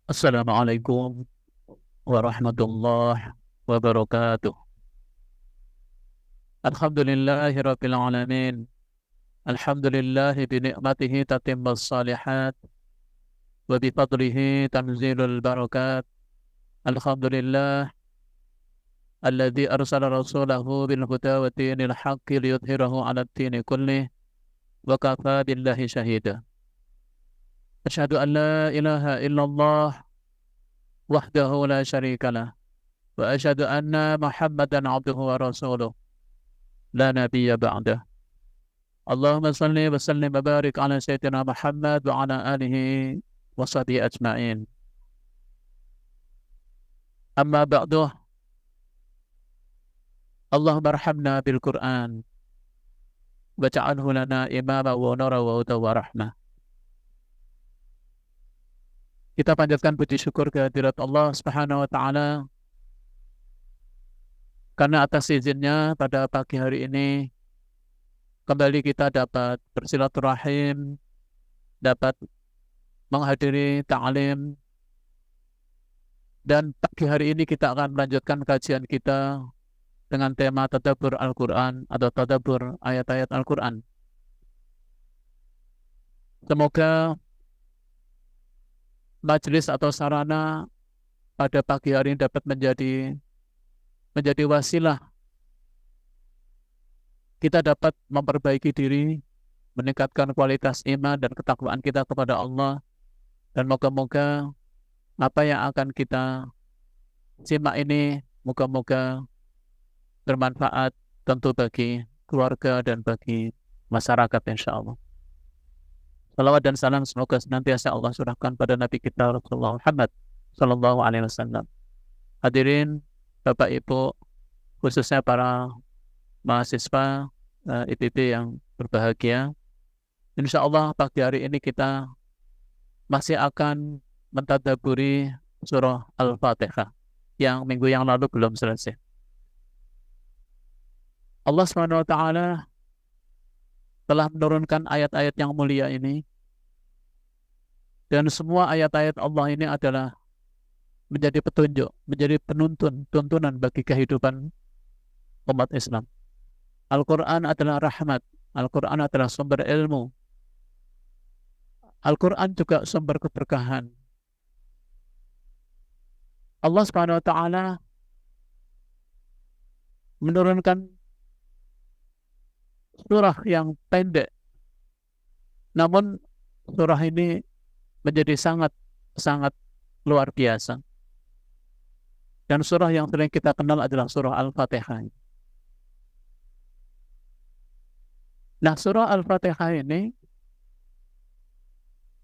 Assalamualaikum warahmatullahi wabarakatuh. Alhamdulillahi rabbil alamin. Alhamdulillahi bi ni'matihi tatimmus salihat wa bi fadlihi tanzilul barakat. Alhamdulillah alladzi arsala rasulahu bil huda wa dinil haqqi liyudhhirahu 'ala ad-dini kullih wa kafa billahi shahida. Asyhadu an la ilaha illallah wahdahu la syarika lah wa asyhadu anna Muhammadan 'abduhu wa rasuluh la nabiyya ba'dah. Allahumma salli wa sallim wa barik ala sayyidina Muhammad wa ala alihi wa sahbihi ajma'in. Amma ba'du. Allahumma arhamna bil Qur'an waj'alhu lana imama wa nura wa huda wa rahmah. Kita panjatkan puji syukur kehadirat Allah Subhanahu wa taala karena atas izinnya pada pagi hari ini kembali kita dapat bersilaturahim, dapat menghadiri ta'lim, dan pagi hari ini kita akan melanjutkan kajian kita dengan tema tadabbur Al-Quran atau tadabbur ayat-ayat Al-Quran. Semoga majelis atau sarana pada pagi hari ini dapat menjadi wasilah kita dapat memperbaiki diri, meningkatkan kualitas iman dan ketakwaan kita kepada Allah, dan moga-moga apa yang akan kita simak ini moga-moga bermanfaat tentu bagi keluarga dan bagi masyarakat insya Allah. Salawat dan salam semoga senantiasa Allah curahkan pada Nabi kita Rasulullah Muhammad Sallallahu Alaihi Wasallam. Hadirin Bapak Ibu, khususnya para mahasiswa IPB yang berbahagia, insya Allah pagi hari ini kita masih akan mentadaburi surah Al-Fatihah yang minggu yang lalu belum selesai. Allah SWT telah menurunkan ayat-ayat yang mulia ini, dan semua ayat-ayat Allah ini adalah menjadi petunjuk, menjadi tuntunan bagi kehidupan umat Islam. Al-Quran adalah rahmat, Al-Quran adalah sumber ilmu, Al-Quran juga sumber keberkahan. Allah SWT menurunkan surah yang pendek, namun surah ini menjadi sangat luar biasa. Dan surah yang sering kita kenal adalah surah Al-Fatihah. Nah, surah Al-Fatihah ini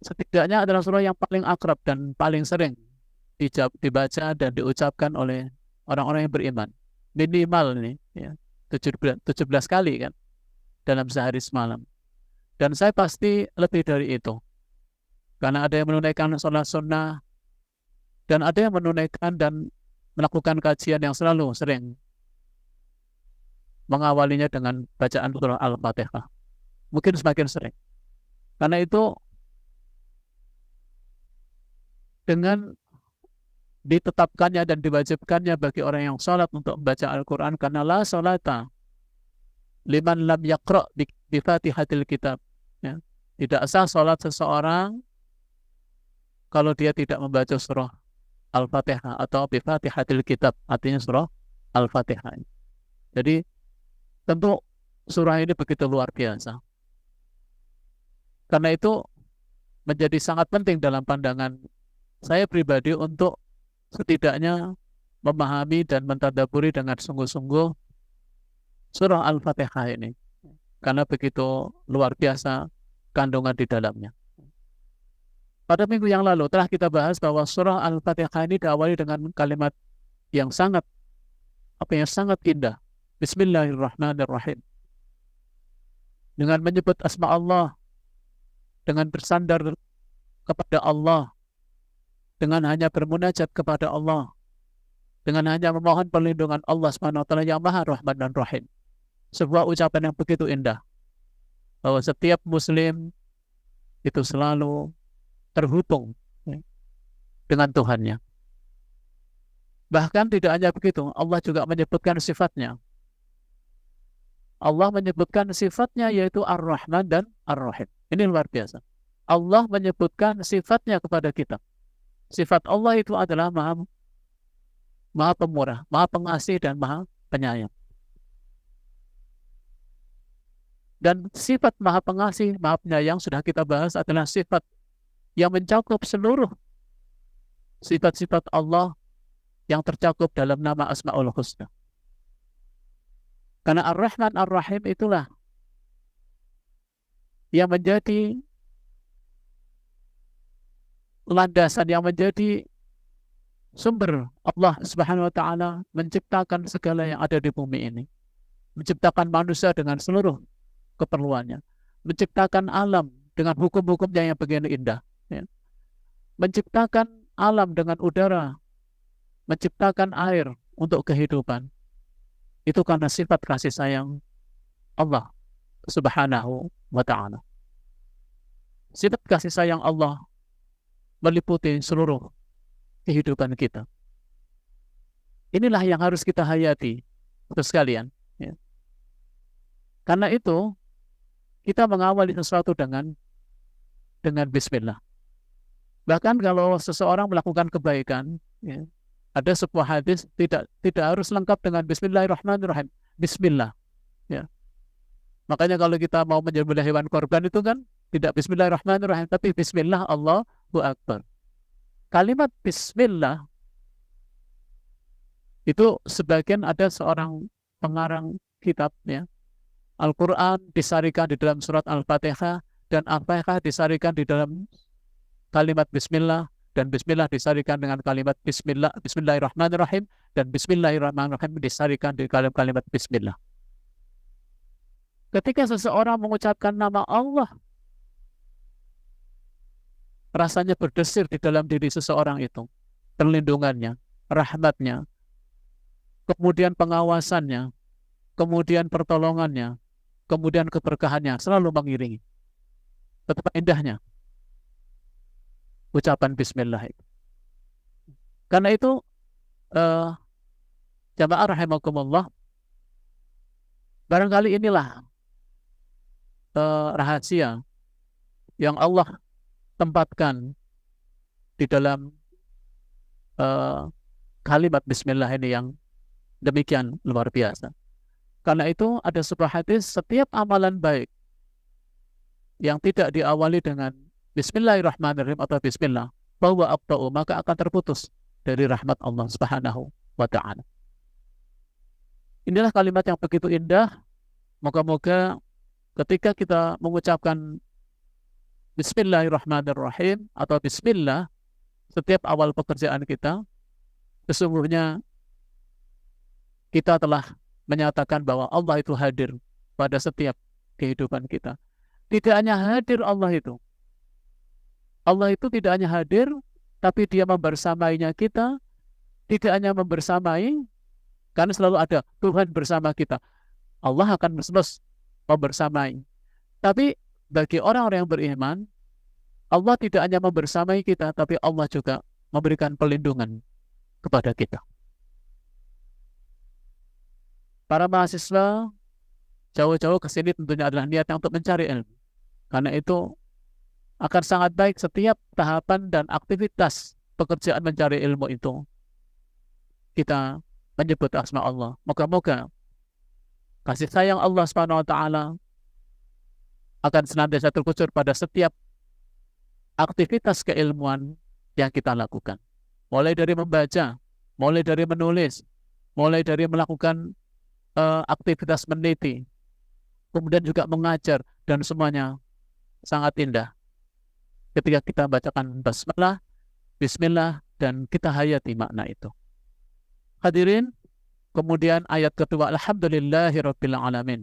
setidaknya adalah surah yang paling akrab dan paling sering dibaca dan diucapkan oleh orang-orang yang beriman. Minimal nih, ya, 17 kali kan dalam sehari semalam. Dan saya pasti lebih dari itu. Karena ada yang menunaikan sholat sunnah, dan ada yang menunaikan dan melakukan kajian yang selalu sering mengawalinya dengan bacaan surah Al-Fatihah. Mungkin semakin sering. Karena itu, dengan ditetapkannya dan diwajibkannya bagi orang yang sholat untuk membaca Al-Quran, karena la sholata liman lam yaqra' bi fatihatil kitab. Ya. Tidak sah sholat seseorang kalau dia tidak membaca surah Al-Fatihah atau bi fatihatil kitab, artinya surah Al-Fatihah. Jadi tentu surah ini begitu luar biasa. Karena itu menjadi sangat penting dalam pandangan saya pribadi untuk setidaknya memahami dan mentadaburi dengan sungguh-sungguh surah Al-Fatihah ini. Karena begitu luar biasa kandungan di dalamnya. Pada minggu yang lalu telah kita bahas bahwa surah Al-Fatihah ini diawali dengan kalimat yang sangat indah. Bismillahirrahmanirrahim. Dengan menyebut asma Allah, dengan bersandar kepada Allah, dengan hanya bermunajat kepada Allah, dengan hanya memohon perlindungan Allah SWT yang Maha Rahman dan Rahim. Sebuah ucapan yang begitu indah, bahwa setiap muslim itu selalu terhubung dengan Tuhannya. Bahkan tidak hanya begitu, Allah juga menyebutkan sifatnya. Allah menyebutkan sifatnya yaitu Ar-Rahman dan Ar-Rahim. Ini luar biasa. Allah menyebutkan sifatnya kepada kita. Sifat Allah itu adalah maha pemurah, maha pengasih, dan maha penyayang. Dan sifat maha pengasih, maha penyayang sudah kita bahas adalah sifat yang mencakup seluruh sifat-sifat Allah yang tercakup dalam nama Asma'ul Husna. Karena Ar-Rahman Ar-Rahim itulah yang menjadi landasan, yang menjadi sumber Allah Subhanahu wa Ta'ala menciptakan segala yang ada di bumi ini, menciptakan manusia dengan seluruh keperluannya, menciptakan alam dengan hukum-hukumnya yang begini indah, ya. Menciptakan alam dengan udara, menciptakan air untuk kehidupan. Itu karena sifat kasih sayang Allah Subhanahu wa Ta'ala. Sifat kasih sayang Allah meliputi seluruh kehidupan kita. Inilah yang harus kita hayati, terus sekalian. Ya. Karena itu, kita mengawali sesuatu dengan Bismillah. Bahkan kalau seseorang melakukan kebaikan, ya, ada sebuah hadis tidak harus lengkap dengan Bismillahirrahmanirrahim. Bismillah. Ya. Makanya kalau kita mau menyembelih hewan korban itu kan tidak Bismillahirrahmanirrahim, tapi Bismillah, Allahu Akbar. Kalimat Bismillah itu sebagian ada seorang pengarang kitab, ya, Al-Quran disarikan di dalam surat Al-Fatihah, dan Al-Fatihah disarikan di dalam kalimat Bismillah, dan Bismillah disarikan dengan kalimat Bismillahirrahmanirrahim, dan Bismillahirrahmanirrahim disarikan di kalimat Bismillah. Ketika seseorang mengucapkan nama Allah, rasanya berdesir di dalam diri seseorang itu perlindungannya, rahmatnya, kemudian pengawasannya, kemudian pertolongannya, kemudian keberkahannya selalu mengiringi. Betapa indahnya ucapan Bismillah itu. Karena itu jamaah rahimakumullah, barangkali inilah rahasia yang Allah tempatkan di dalam kalimat Bismillah ini yang demikian luar biasa. Karena itu ada sebuah hadis, setiap amalan baik yang tidak diawali dengan Bismillahirrahmanirrahim atau Bismillah, bahwa aqta'u, maka akan terputus dari rahmat Allah Subhanahu wa Ta'ala. Inilah kalimat yang begitu indah. Moga-moga ketika kita mengucapkan Bismillahirrahmanirrahim atau Bismillah setiap awal pekerjaan kita, sesungguhnya kita telah menyatakan bahwa Allah itu hadir pada setiap kehidupan kita. Tidak hanya hadir Allah itu tidak hanya hadir, tapi Dia membersamainya kita. Tidak hanya membersamai, karena selalu ada Tuhan bersama kita. Allah akan terus membersamai. Tapi bagi orang-orang yang beriman, Allah tidak hanya membersamai kita, tapi Allah juga memberikan pelindungan kepada kita. Para mahasiswa jauh-jauh ke sini tentunya adalah niatnya untuk mencari ilmu. Karena itu akan sangat baik setiap tahapan dan aktivitas pekerjaan mencari ilmu itu kita menyebut asma Allah. Moga-moga kasih sayang Allah Subhanahu wa Ta'ala akan senantiasa terkucur pada setiap aktivitas keilmuan yang kita lakukan. Mulai dari membaca, mulai dari menulis, mulai dari melakukan aktivitas meneliti, kemudian juga mengajar, dan semuanya sangat indah ketika kita bacakan basmalah, bismillah, dan kita hayati makna itu. Hadirin, kemudian ayat kedua, alhamdulillahirabbil alamin.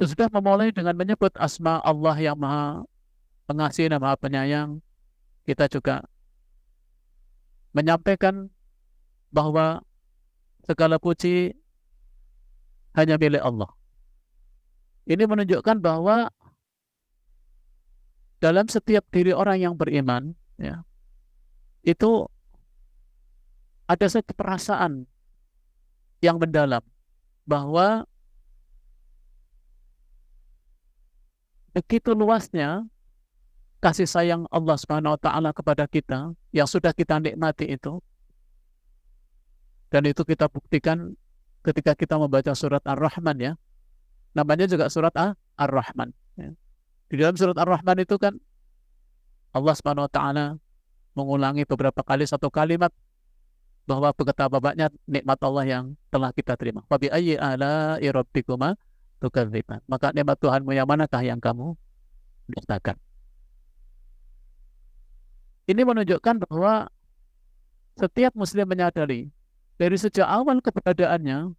Sesudah memulai dengan menyebut asma Allah yang maha pengasih dan maha penyayang, kita juga menyampaikan bahwa segala puji hanya milik Allah. Ini menunjukkan bahwa dalam setiap diri orang yang beriman, ya, itu ada satu perasaan yang mendalam bahwa begitu luasnya kasih sayang Allah Subhanahu wa taala kepada kita yang sudah kita nikmati itu, dan itu kita buktikan ketika kita membaca surat Ar-Rahman ya. Namanya juga surat Ar-Rahman ya. Di dalam surat Ar-Rahman itu kan Allah Subhanahu wa taala mengulangi beberapa kali satu kalimat bahwa betapa banyak nikmat Allah yang telah kita terima. Wa bi ayyi ala'i rabbikuma tukadziban. Maka nikmat Tuhanmu yang manakah yang kamu dustakan? Ini menunjukkan bahwa setiap muslim menyadari dari sejak awal keberadaannya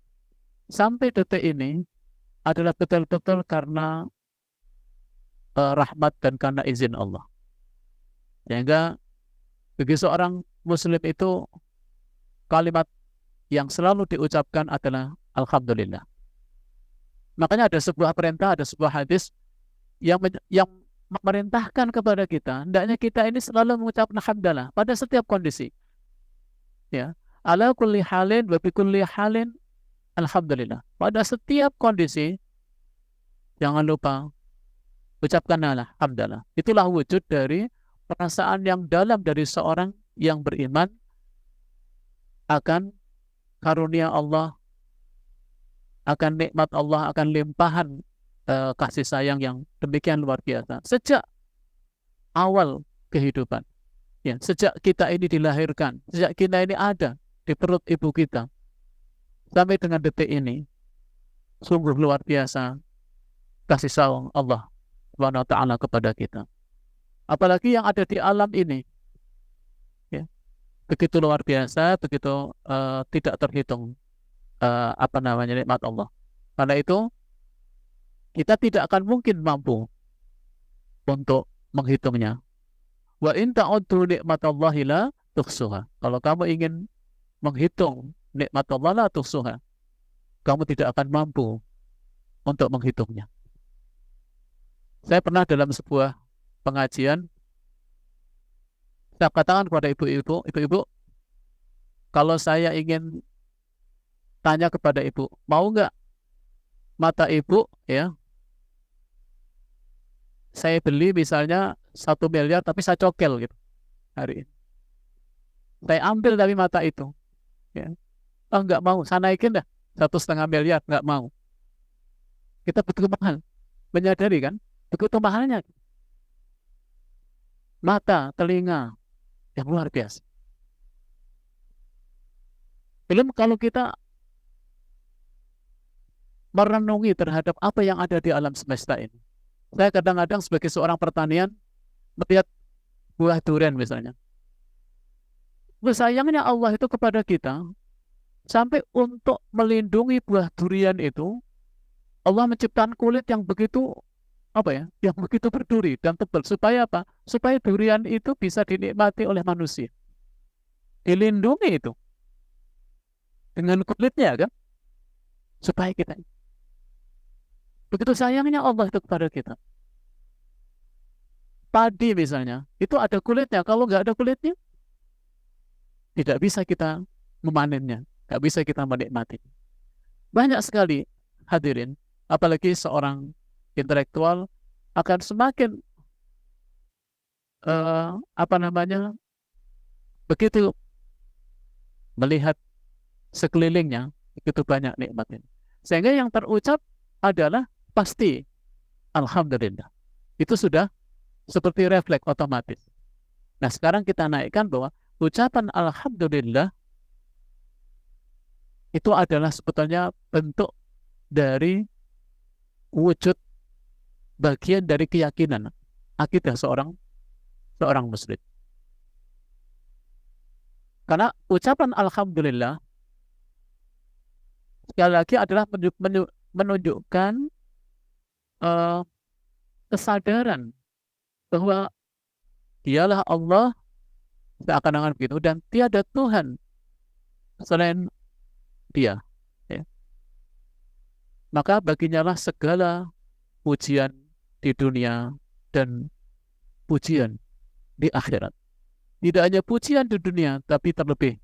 sampai detik ini adalah betul-betul karena rahmat dan karena izin Allah. Sehingga bagi seorang muslim itu kalimat yang selalu diucapkan adalah Alhamdulillah. Makanya ada sebuah perintah, ada sebuah hadis yang memerintahkan kepada kita, hendaknya kita ini selalu mengucapkan Alhamdulillah pada setiap kondisi. Ya, ala kulli halin wa bi kulli halin Alhamdulillah. Pada setiap kondisi jangan lupa ucapkan Alhamdulillah. Itulah wujud dari perasaan yang dalam dari seorang yang beriman akan karunia Allah, akan nikmat Allah, akan limpahan kasih sayang yang demikian luar biasa sejak awal kehidupan ya, sejak kita ini dilahirkan, sejak kita ini ada di perut ibu kita sampai dengan detik ini. Sungguh luar biasa kasih sayang Allah Subhanahu wa taala kepada kita, apalagi yang ada di alam ini ya, begitu luar biasa, begitu tidak terhitung nikmat Allah. Karena itu kita tidak akan mungkin mampu untuk menghitungnya. Wa in ta'uddu nikmatallahi la tuhsuha. Kalau kamu ingin menghitung nikmat Allah la tuhsuha, kamu tidak akan mampu untuk menghitungnya. Saya pernah dalam sebuah pengajian, saya katakan kepada ibu-ibu, kalau saya ingin tanya kepada ibu, mau nggak mata ibu ya saya beli misalnya 1 miliar tapi saya cokel gitu hari ini, saya ambil dari mata itu ya. Oh nggak mau, saya naikin dah 1,5 miliar, nggak mau. Kita betul mahal, menyadari kan begitu mahalnya mata, telinga yang luar biasa. Belum kalau kita merenungi terhadap apa yang ada di alam semesta ini. Saya kadang-kadang sebagai seorang pertanian melihat buah durian misalnya. Sayangnya Allah itu kepada kita sampai untuk melindungi buah durian itu Allah menciptakan kulit yang begitu yang begitu berduri dan tebal supaya apa? Supaya durian itu bisa dinikmati oleh manusia. Dilindungi itu dengan kulitnya kan, supaya kita. Begitu sayangnya Allah itu kepada kita. Padi misalnya, itu ada kulitnya. Kalau nggak ada kulitnya, tidak bisa kita memanennya, nggak bisa kita menikmati. Banyak sekali hadirin, apalagi seorang intelektual akan semakin begitu melihat sekelilingnya begitu banyak nikmatnya, sehingga yang terucap adalah pasti Alhamdulillah. Itu sudah seperti refleks otomatis. Nah sekarang kita naikkan bahwa ucapan Alhamdulillah itu adalah sebetulnya bentuk dari wujud bagian dari keyakinan akidah seorang muslim. Karena ucapan Alhamdulillah sekali lagi adalah menunjukkan kesadaran bahwa dialah Allah seakan-akan begitu dan tiada Tuhan selain Dia ya. Maka baginya lah segala pujian di dunia dan pujian di akhirat. Tidak hanya pujian di dunia, tapi terlebih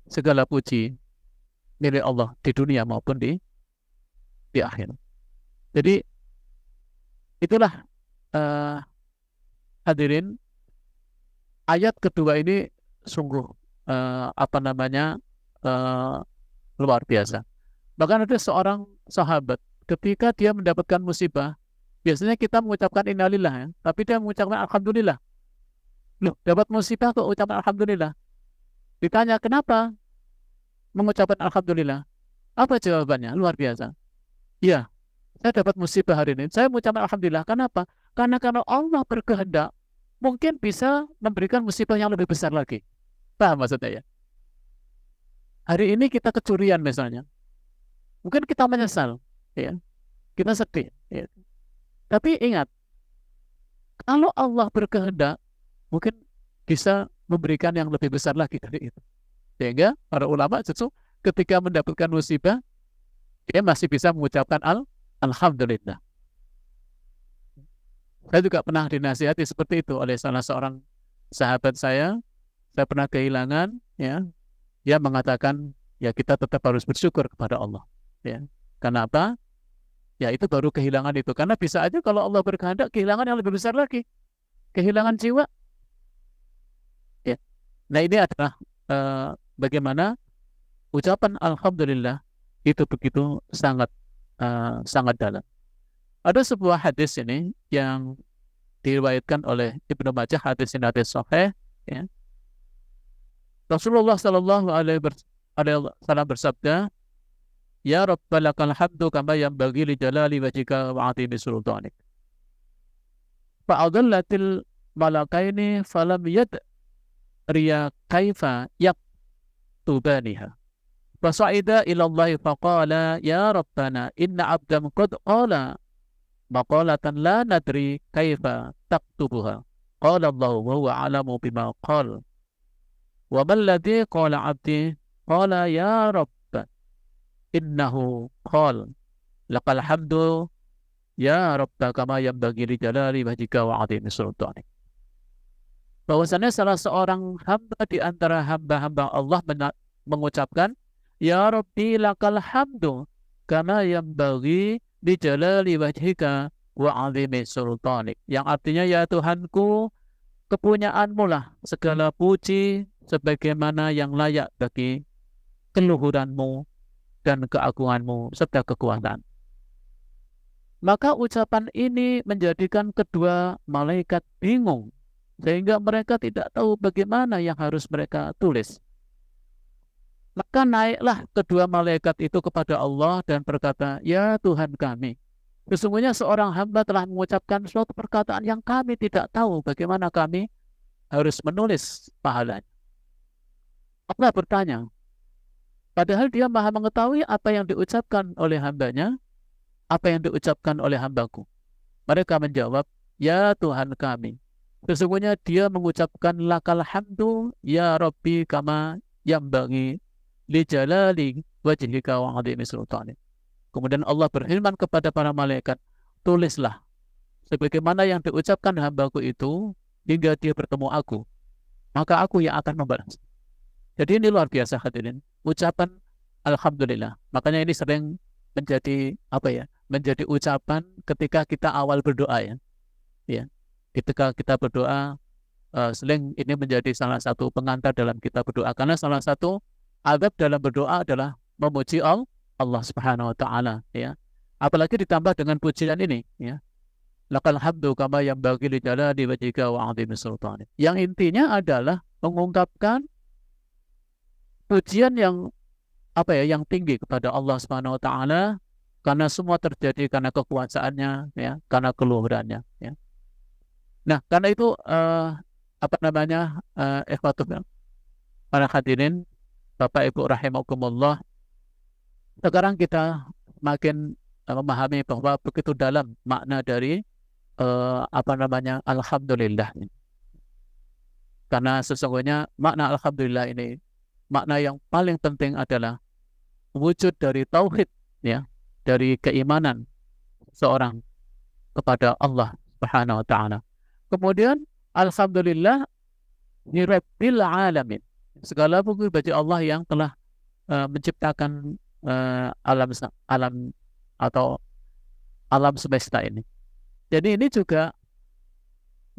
segala puji milik Allah di dunia maupun di akhir. Jadi itulah hadirin, ayat kedua ini sungguh luar biasa. Bahkan ada seorang sahabat ketika dia mendapatkan musibah, biasanya kita mengucapkan innalillah ya, tapi dia mengucapkan alhamdulillah. Loh, dapat musibah kok ucapan alhamdulillah? Ditanya kenapa mengucapkan alhamdulillah? Apa jawabannya? Luar biasa. Iya, saya dapat musibah hari ini, saya mengucapkan alhamdulillah. Kenapa? Karena Allah berkehendak, mungkin bisa memberikan musibah yang lebih besar lagi. Paham maksudnya ya? Hari ini kita kecurian misalnya, mungkin kita menyesal, ya, kita sedih. Ya. Tapi ingat, kalau Allah berkehendak, mungkin bisa memberikan yang lebih besar lagi dari itu. Sehingga para ulama justru ketika mendapatkan musibah, dia masih bisa mengucapkan alhamdulillah. Saya juga pernah dinasihati seperti itu oleh salah seorang sahabat saya. Saya pernah kehilangan, ya, dia mengatakan, ya kita tetap harus bersyukur kepada Allah. Ya. Karena apa? Ya itu baru kehilangan itu. Karena bisa aja kalau Allah berkehendak, kehilangan yang lebih besar lagi. Kehilangan jiwa. Ya. Nah ini adalah bagaimana ucapan alhamdulillah itu begitu sangat dalam. Ada sebuah hadis ini yang diriwayatkan oleh Ibnu Majah, hadis ini hadis sahih, ya. Rasulullah sallallahu alaihi wasallam bersabda, "Ya Rabb, lakal hamdu kama yanbaghi li jalali wajhika wa 'azimi sultanik." Fa'adallatil malakaini falam yadriya kaifa yaktubaniha. Fasa'ida ila Allah faqala, "Ya Rabbana, inna 'abdan qad qala maqalatan la nadri kaifa taktubuha." Qala Allah wa huwa 'alamu bima qala. Wa man ladzi qala 'abdi qala ya Rabb innahu qala lakal hamdu ya Rabb kama yanbaghi li jalali wajhika wa 'azimi sultanik. Bahwasanya salah seorang hamba di antara hamba-hamba Allah mengucapkan, ya Rabbi lakal hamdu kama yanbaghi li jalali wajhika wa 'azimi sultanik. Yang artinya, ya Tuhanku, kepunyaanmu lah segala puji sebagaimana yang layak bagi keluhuranmu dan keagunganmu serta kekuasaan. Maka ucapan ini menjadikan kedua malaikat bingung, sehingga mereka tidak tahu bagaimana yang harus mereka tulis. Maka naiklah kedua malaikat itu kepada Allah dan berkata, ya Tuhan kami, sesungguhnya seorang hamba telah mengucapkan suatu perkataan yang kami tidak tahu bagaimana kami harus menulis pahalanya. Allah bertanya, padahal dia maha mengetahui apa yang diucapkan oleh hambanya, apa yang diucapkan oleh hambaku. Mereka menjawab, ya Tuhan kami, sesungguhnya dia mengucapkan lakal hamdu ya Rabbi kama yanbaghi li jalali wajhika wa 'azimi sultanik. Kemudian Allah berfirman kepada para malaikat, tulislah sebagaimana yang diucapkan hambaku itu hingga dia bertemu aku, maka aku yang akan membalas. Jadi ini luar biasa hadirin, ucapan alhamdulillah. Makanya ini sering menjadi menjadi ucapan ketika kita awal berdoa, ya. Ya. Ketika kita berdoa, sering ini menjadi salah satu pengantar dalam kita berdoa, karena salah satu adab dalam berdoa adalah memuji Allah Subhanahu wa taala, ya. Apalagi ditambah dengan pujian ini, ya. Lakal hamdu kama yanbaghi li jalali wajhika wa 'azimi sultanik. Yang intinya adalah mengungkapkan pujian yang yang tinggi kepada Allah Subhanahu wa taala, karena semua terjadi karena kekuasaannya, ya, karena keluhurannya, ya. Nah, karena itu ikhwatul para hadirin, Bapak Ibu rahimakumullah, sekarang kita makin memahami bahwa begitu dalam makna dari alhamdulillah. Karena sesungguhnya makna alhamdulillah ini, makna yang paling penting adalah wujud dari tauhid, ya, dari keimanan seorang kepada Allah Subhanahu wa taala. Kemudian alhamdulillah Ni Rabbil alamin. Segala puji bagi Allah yang telah menciptakan alam atau alam semesta ini. Jadi ini juga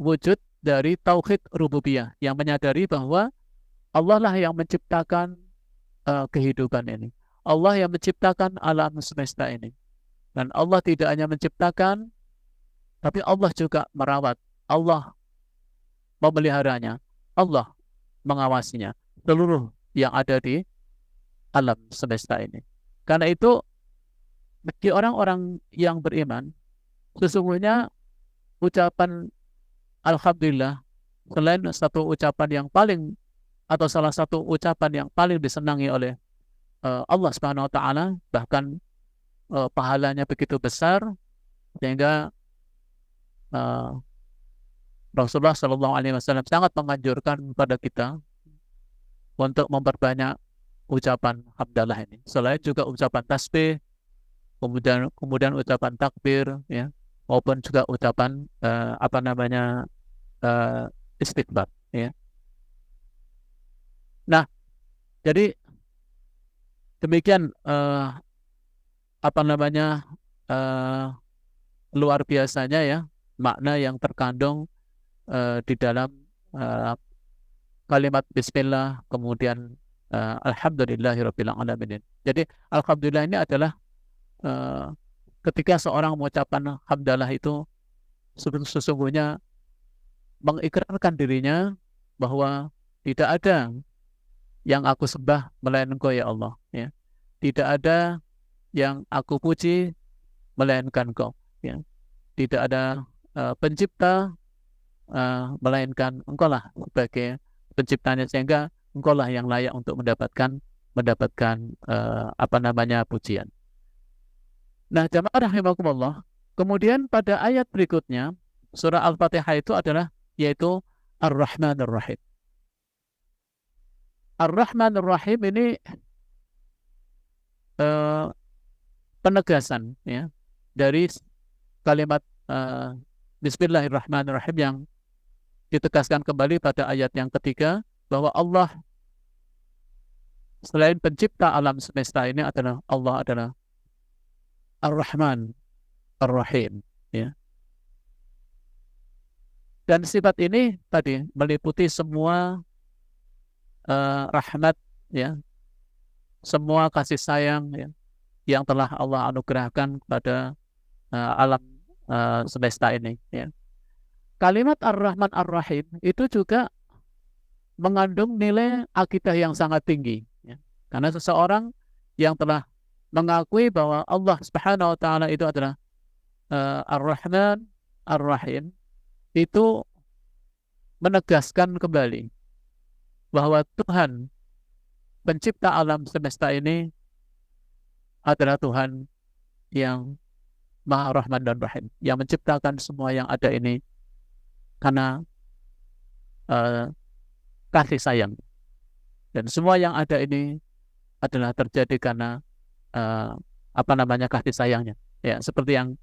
wujud dari tauhid rububiyah yang menyadari bahwa Allah lah yang menciptakan kehidupan ini. Allah yang menciptakan alam semesta ini. Dan Allah tidak hanya menciptakan, tapi Allah juga merawat. Allah memeliharanya. Allah mengawasinya. Seluruh yang ada di alam semesta ini. Karena itu, bagi orang-orang yang beriman, sesungguhnya ucapan Alhamdulillah, selain satu ucapan yang paling, atau salah satu ucapan yang paling disenangi oleh Allah Subhanahu wa Ta'ala, bahkan pahalanya begitu besar, sehingga Rasulullah Shallallahu Alaihi Wasallam sangat menganjurkan kepada kita untuk memperbanyak ucapan hamdalah ini. Selain juga ucapan tasbih, kemudian ucapan takbir, ya, maupun juga ucapan istighfar, ya. Nah, jadi demikian luar biasanya, ya, makna yang terkandung di dalam kalimat Bismillah, kemudian Alhamdulillahirabbil alamin. Jadi Alhamdulillah ini adalah ketika seorang mengucapkan hamdalah itu sesungguhnya mengikrarkan dirinya bahwa tidak ada yang aku sembah melainkan Engkau, ya Allah, ya. Tidak ada yang aku puji melainkan Engkau, ya. Tidak ada pencipta melainkan Engkau lah sebagai penciptanya, sehingga Engkau lah yang layak untuk mendapatkan pujian. Nah, jamaah rahimakumullah, kemudian pada ayat berikutnya surah Al-Fatihah itu adalah yaitu Ar-Rahman Ar-Rahim. Ar-Rahman Ar-Rahim ini penegasan, ya, dari kalimat Bismillahirrahmanirrahim yang ditegaskan kembali pada ayat yang ketiga, bahwa Allah selain pencipta alam semesta ini adalah Allah adalah Ar-Rahman Ar-Rahim, ya. Dan sifat ini tadi meliputi semua rahmat, ya, semua kasih sayang, ya, yang telah Allah anugerahkan kepada alam semesta ini, ya. Kalimat Ar-Rahman Ar-Rahim itu juga mengandung nilai akidah yang sangat tinggi, ya. Karena seseorang yang telah mengakui bahwa Allah Subhanahu wa Ta'ala itu adalah Ar-Rahman Ar-Rahim, itu menegaskan kembali bahwa Tuhan pencipta alam semesta ini adalah Tuhan yang Maha Rahman dan Rahim, yang menciptakan semua yang ada ini karena kasih sayang, dan semua yang ada ini adalah terjadi karena kasih sayangnya, ya, seperti yang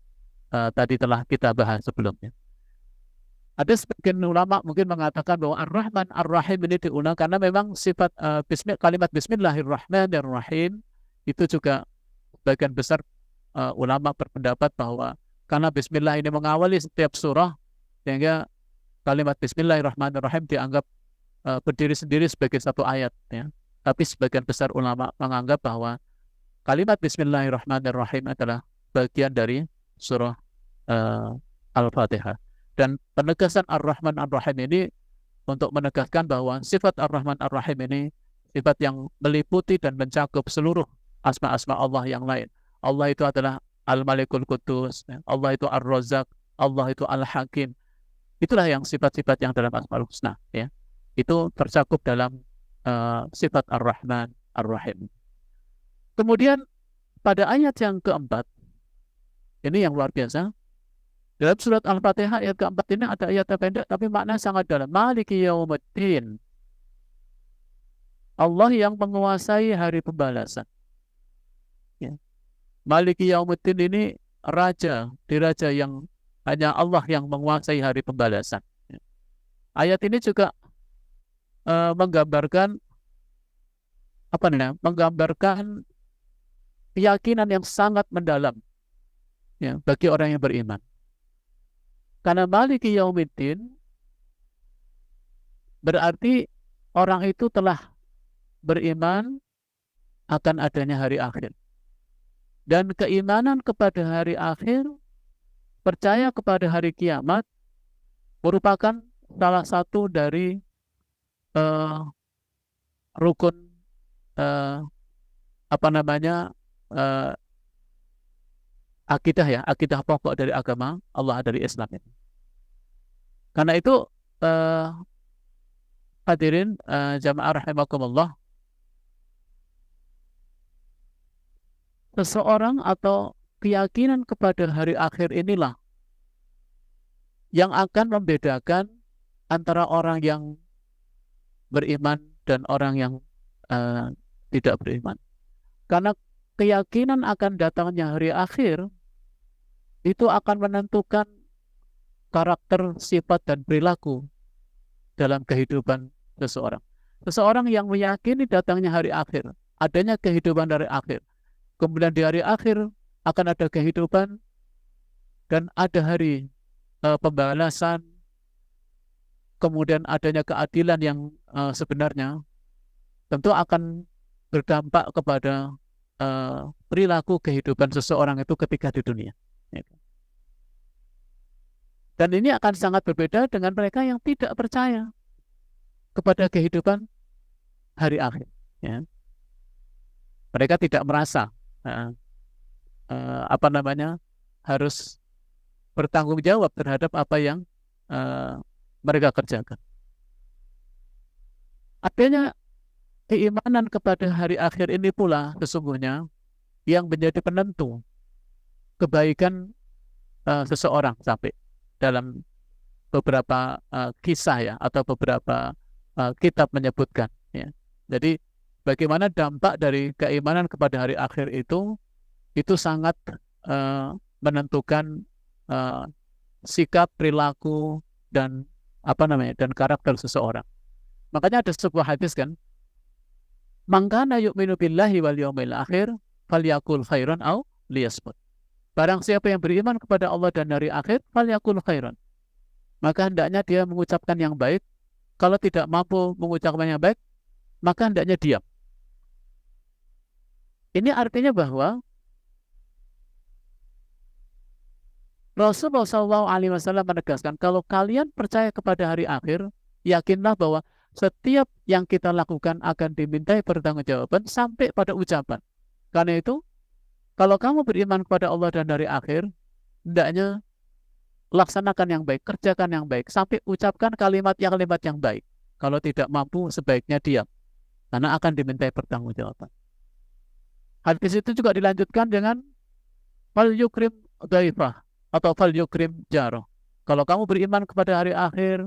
tadi telah kita bahas sebelumnya. Ada sebagian ulama mungkin mengatakan bahwa Ar-Rahman Ar-Rahim ini diulang karena memang sifat kalimat Bismillahirrahmanirrahim itu juga sebagian besar ulama berpendapat bahwa karena Bismillah ini mengawali setiap surah, sehingga kalimat Bismillahirrahmanirrahim dianggap berdiri sendiri sebagai satu ayat, ya. Tapi sebagian besar ulama menganggap bahwa kalimat Bismillahirrahmanirrahim adalah bagian dari surah Al-Fatihah. Dan penegasan Ar-Rahman Ar-Rahim ini untuk menegaskan bahwa sifat Ar-Rahman Ar-Rahim ini sifat yang meliputi dan mencakup seluruh asma-asma Allah yang lain. Allah itu adalah Al-Malikul Qudus, Allah itu Ar-Razzaq, Allah itu Al-Hakim. Itulah yang sifat-sifat yang dalam Asmaul Husna, ya. Itu tercakup dalam sifat Ar-Rahman Ar-Rahim. Kemudian pada ayat yang keempat, ini yang luar biasa. Dalam surat Al-Fatihah ayat keempat ini ada ayat pendek tapi makna sangat dalam. Maliki Yaumiddin. Allah yang menguasai hari pembalasan, ya. Maliki Yaumiddin ini diraja yang hanya Allah yang menguasai hari pembalasan, ya. Ayat ini juga menggambarkan menggambarkan keyakinan yang sangat mendalam ya bagi orang yang beriman. Karena Maliki Yaumiddin berarti orang itu telah beriman akan adanya hari akhir. Dan keimanan kepada hari akhir, percaya kepada hari kiamat, merupakan salah satu dari rukun uh, akidah pokok dari agama Allah, dari Islam itu. Karena itu hadirin jamaah rahimakumullah, seseorang atau keyakinan kepada hari akhir inilah yang akan membedakan antara orang yang beriman dan orang yang tidak beriman. Karena keyakinan akan datangnya hari akhir itu akan menentukan karakter, sifat, dan perilaku dalam kehidupan seseorang. Seseorang yang meyakini datangnya hari akhir, adanya kehidupan dari akhir, kemudian di hari akhir akan ada kehidupan dan ada hari pembalasan, kemudian adanya keadilan yang sebenarnya, tentu akan berdampak kepada perilaku kehidupan seseorang itu ketika di dunia. Dan ini akan sangat berbeda dengan mereka yang tidak percaya kepada kehidupan hari akhir. Ya. Mereka tidak merasa harus bertanggung jawab terhadap apa yang mereka kerjakan. Artinya keimanan kepada hari akhir ini pula sesungguhnya yang menjadi penentu kebaikan seseorang, sampai dalam beberapa kisah ya, atau beberapa kitab menyebutkan ya. Jadi bagaimana dampak dari keimanan kepada hari akhir itu sangat menentukan sikap, perilaku, dan dan karakter seseorang. Makanya ada sebuah hadis kan, "Man kana yu'minu billahi wal yaumil akhir falyakul khairan aw liyasmut." Barang siapa yang beriman kepada Allah dan hari akhir, falyakul khairan, maka hendaknya dia mengucapkan yang baik. Kalau tidak mampu mengucapkan yang baik, maka hendaknya diam. Ini artinya bahwa Rasulullah SAW menegaskan, kalau kalian percaya kepada hari akhir, yakinlah bahwa setiap yang kita lakukan akan dimintai pertanggungjawaban sampai pada ucapan. Karena itu, kalau kamu beriman kepada Allah dan hari akhir, hendaknya laksanakan yang baik, kerjakan yang baik, sampai ucapkan kalimat yang baik. Kalau tidak mampu, sebaiknya diam, karena akan dimintai pertanggungjawaban. Hadis itu juga dilanjutkan dengan fal yukrim dhaifah atau fal yukrim jaroh. Kalau kamu beriman kepada hari akhir,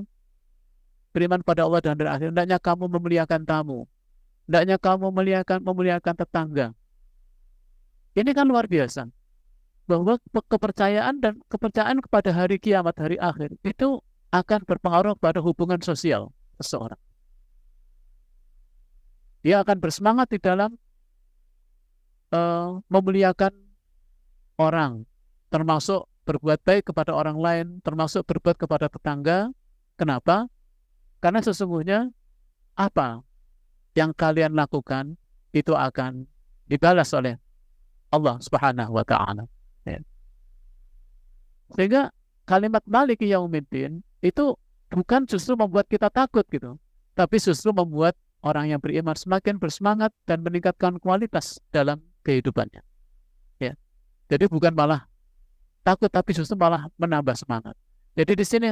beriman pada Allah dan hari akhir, hendaknya kamu memuliakan tamu, hendaknya kamu memuliakan tetangga. Ini kan luar biasa, bahwa kepercayaan kepada hari kiamat, hari akhir, itu akan berpengaruh pada hubungan sosial seseorang. Dia akan bersemangat di dalam memuliakan orang, termasuk berbuat baik kepada orang lain, termasuk berbuat kepada tetangga. Kenapa? Karena sesungguhnya apa yang kalian lakukan itu akan dibalas oleh Allah Subhanahu wa Ta'ala. Ya. Sehingga kalimat Maliki Yaumiddin itu bukan justru membuat kita takut gitu, tapi justru membuat orang yang beriman semakin bersemangat dan meningkatkan kualitas dalam kehidupannya. Ya. Jadi bukan malah takut, tapi justru malah menambah semangat. Jadi di sini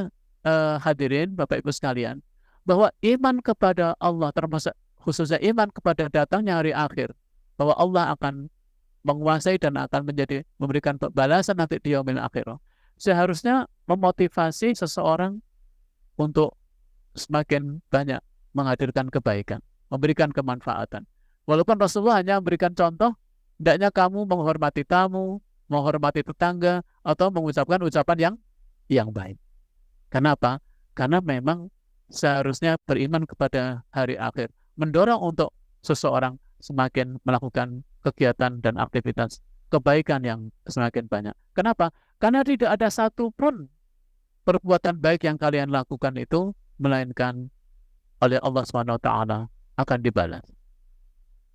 hadirin Bapak Ibu sekalian, bahwa iman kepada Allah, termasuk khususnya iman kepada datangnya hari akhir, bahwa Allah akan menguasai dan akan memberikan balasan nanti di yaumil akhir, seharusnya memotivasi seseorang untuk semakin banyak menghadirkan kebaikan, memberikan kemanfaatan. Walaupun Rasulullah hanya memberikan contoh, hendaknya kamu menghormati tamu, menghormati tetangga, atau mengucapkan ucapan yang baik. Kenapa? Karena memang seharusnya beriman kepada hari akhir, mendorong untuk seseorang semakin melakukan kegiatan dan aktivitas kebaikan yang semakin banyak. Kenapa? Karena tidak ada satupun perbuatan baik yang kalian lakukan itu melainkan oleh Allah SWT akan dibalas.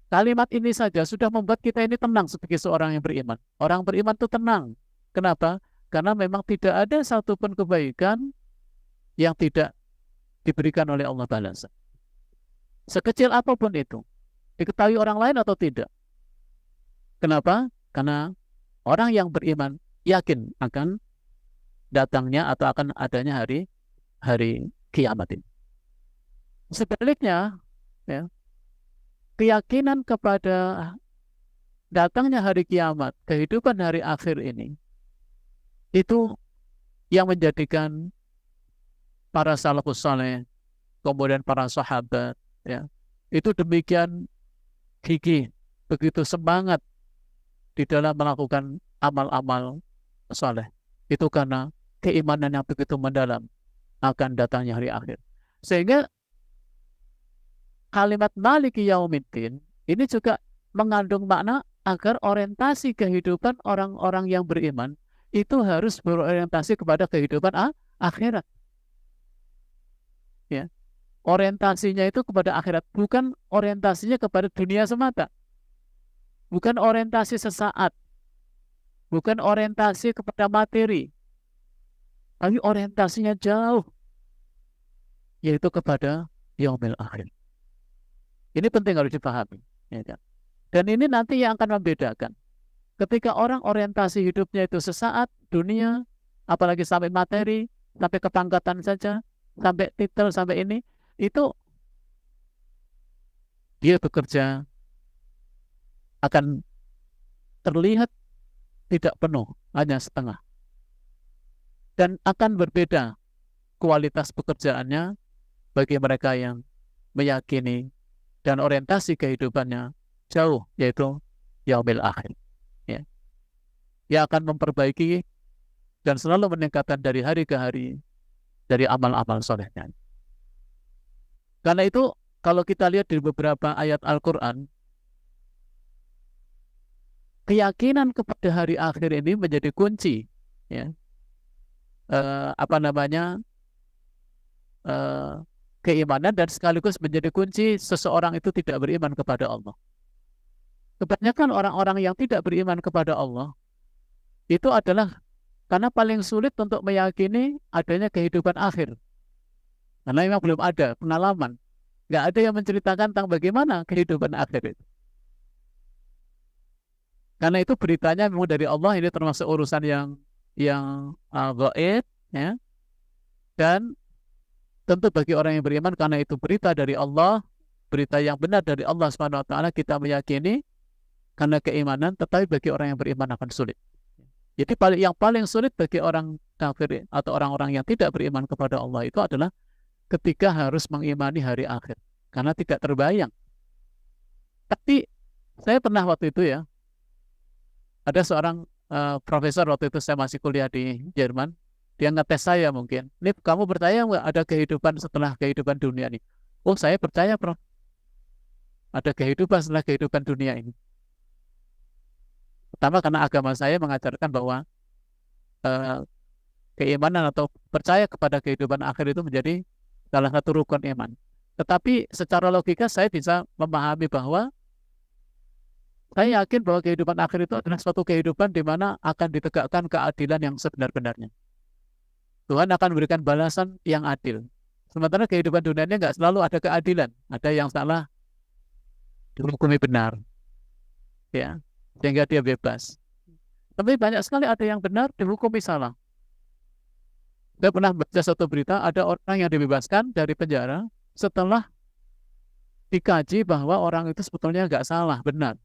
Kalimat ini saja sudah membuat kita ini tenang sebagai seorang yang beriman. Orang beriman itu tenang. Kenapa? Karena memang tidak ada satupun kebaikan yang tidak diberikan oleh Allah balasan. Sekecil apapun itu, diketahui orang lain atau tidak. Kenapa? Karena orang yang beriman yakin akan datangnya atau akan adanya hari kiamat ini. Sebaliknya, ya, keyakinan kepada datangnya hari kiamat, kehidupan hari akhir ini, itu yang menjadikan para salafus saleh, kemudian para sahabat, ya, itu demikian gigih, begitu semangat di dalam melakukan amal-amal saleh. Itu karena keimanan yang begitu mendalam akan datangnya hari akhir. Sehingga kalimat Maliki Yaumiddin ini juga mengandung makna agar orientasi kehidupan orang-orang yang beriman itu harus berorientasi kepada kehidupan akhirat. Ya. Orientasinya itu kepada akhirat, bukan orientasinya kepada dunia semata. Bukan orientasi sesaat. Bukan orientasi kepada materi. Tapi orientasinya jauh, yaitu kepada yaumil akhir. Ini penting harus dipahami. Ya kan? Dan ini nanti yang akan membedakan. Ketika orang orientasi hidupnya itu sesaat, dunia, apalagi sampai materi, sampai kepangkatan saja, sampai titel, sampai ini, itu dia bekerja akan terlihat tidak penuh, hanya setengah. Dan akan berbeda kualitas pekerjaannya bagi mereka yang meyakini dan orientasi kehidupannya jauh, yaitu yaumil akhir. Ya. Dia akan memperbaiki dan selalu meningkatkan dari hari ke hari dari amal-amal solehnya. Karena itu, kalau kita lihat di beberapa ayat Al-Quran, keyakinan kepada hari akhir ini menjadi kunci, ya, keimanan, dan sekaligus menjadi kunci seseorang itu tidak beriman kepada Allah. Kebanyakan orang-orang yang tidak beriman kepada Allah itu adalah karena paling sulit untuk meyakini adanya kehidupan akhir. Karena memang belum ada pengalaman. Nggak ada yang menceritakan tentang bagaimana kehidupan akhir itu. Karena itu beritanya memang dari Allah, ini termasuk urusan yang gaib, ya. Dan tentu bagi orang yang beriman, karena itu berita dari Allah, berita yang benar dari Allah SWT, kita meyakini karena keimanan, tetapi bagi orang yang beriman akan sulit. Jadi yang paling sulit bagi orang kafir atau orang-orang yang tidak beriman kepada Allah itu adalah ketika harus mengimani hari akhir, karena tidak terbayang. Tapi saya pernah waktu itu, ya, ada seorang profesor waktu itu, saya masih kuliah di Jerman, dia ngetes saya mungkin, "Nip, kamu percaya nggak ada kehidupan setelah kehidupan dunia ini?" "Oh, saya percaya, Prof. Ada kehidupan setelah kehidupan dunia ini." Pertama, karena agama saya mengajarkan bahwa keimanan atau percaya kepada kehidupan akhir itu menjadi salah satu rukun iman. Tetapi secara logika saya bisa memahami bahwa saya yakin bahwa kehidupan akhir itu adalah suatu kehidupan di mana akan ditegakkan keadilan yang sebenar-benarnya. Tuhan akan memberikan balasan yang adil. Sementara kehidupan dunia ini nggak selalu ada keadilan. Ada yang salah dihukumi benar, ya, sehingga dia bebas. Tapi banyak sekali ada yang benar dihukumi salah. Saya pernah baca satu berita, ada orang yang dibebaskan dari penjara setelah dikaji bahwa orang itu sebetulnya nggak salah, benar.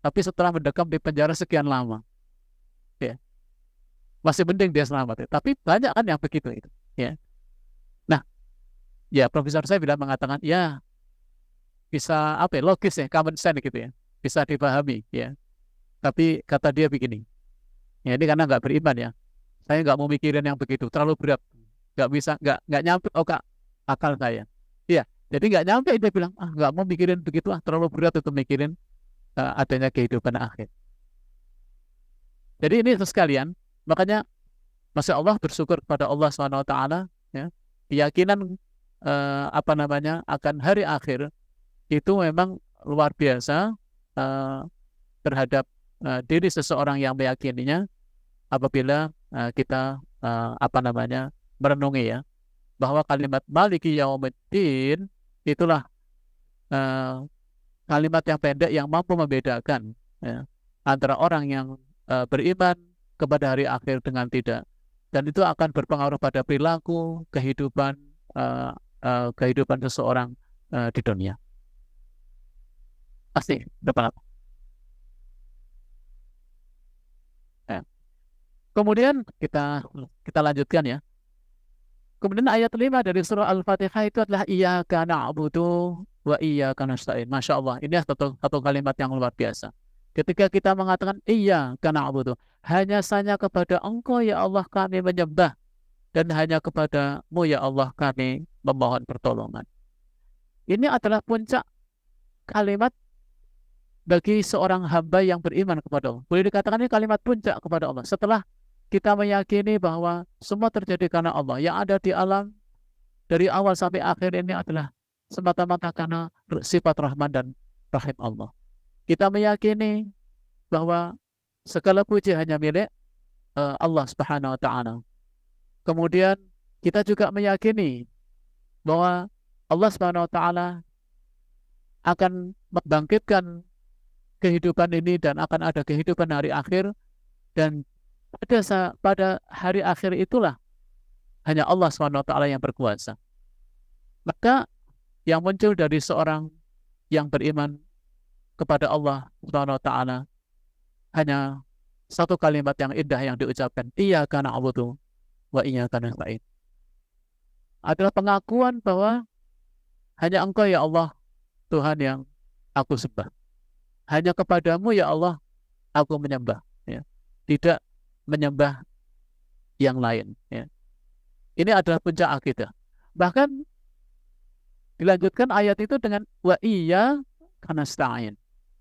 Tapi setelah mendekam di penjara sekian lama, ya, masih mending dia selamat. Ya. Tapi banyak kan yang begitu itu, ya. Nah, ya, profesor saya bila mengatakan, ya, bisa apa ya, logis ya, common sense gitu ya, bisa dipahami, ya. Tapi kata dia begini, ya, ini karena nggak beriman, ya, saya nggak mau mikirin yang begitu, terlalu berat, nggak bisa, nggak nyampe, oh kak, akal saya. Iya, jadi nggak nyampe dia bilang, nggak mau mikirin begitu, terlalu berat itu mikirin adanya kehidupan akhir. Jadi ini sekalian, makanya Masya Allah bersyukur kepada Allah SWT, ya, keyakinan akan hari akhir itu memang luar biasa terhadap diri seseorang yang meyakininya apabila kita merenungi, ya, bahwa kalimat Maliki Yaumiddin itulah kalimat yang pendek yang mampu membedakan, ya, antara orang yang beriman kepada hari akhir dengan tidak, dan itu akan berpengaruh pada perilaku kehidupan seseorang di dunia. Pasti depan. Kemudian kita lanjutkan, ya. Kemudian ayat 5 dari surah Al-Fatihah itu adalah iyyaka na'budu wa iyyaka nasta'in. Masya Allah, ini satu kalimat yang luar biasa. Ketika kita mengatakan iyyaka na'budu, hanya saja kepada Engkau ya Allah kami menyembah, dan hanya kepadamu ya Allah kami memohon pertolongan. Ini adalah puncak kalimat bagi seorang hamba yang beriman kepada Allah. Boleh dikatakan ini kalimat puncak kepada Allah. Setelah kita meyakini bahwa semua terjadi karena Allah, yang ada di alam dari awal sampai akhir ini adalah semata-mata karena sifat Rahman dan Rahim Allah. Kita meyakini bahwa segala puji hanya milik Allah Subhanahu wa Ta'ala. Kemudian kita juga meyakini bahwa Allah Subhanahu wa Ta'ala akan membangkitkan kehidupan ini dan akan ada kehidupan hari akhir, dan pada hari akhir itulah hanya Allah SWT yang berkuasa. Maka yang muncul dari seorang yang beriman kepada Allah SWT hanya satu kalimat yang indah yang diucapkan, iyyaka na'budu wa iyyaka nasta'in. Adalah pengakuan bahwa hanya Engkau ya Allah Tuhan yang aku sembah. Hanya kepadamu ya Allah aku menyembah, ya. Tidak menyembah yang lain, ya. Ini adalah puncak akidah. Bahkan dilanjutkan ayat itu dengan wa iyyaka nasta'in.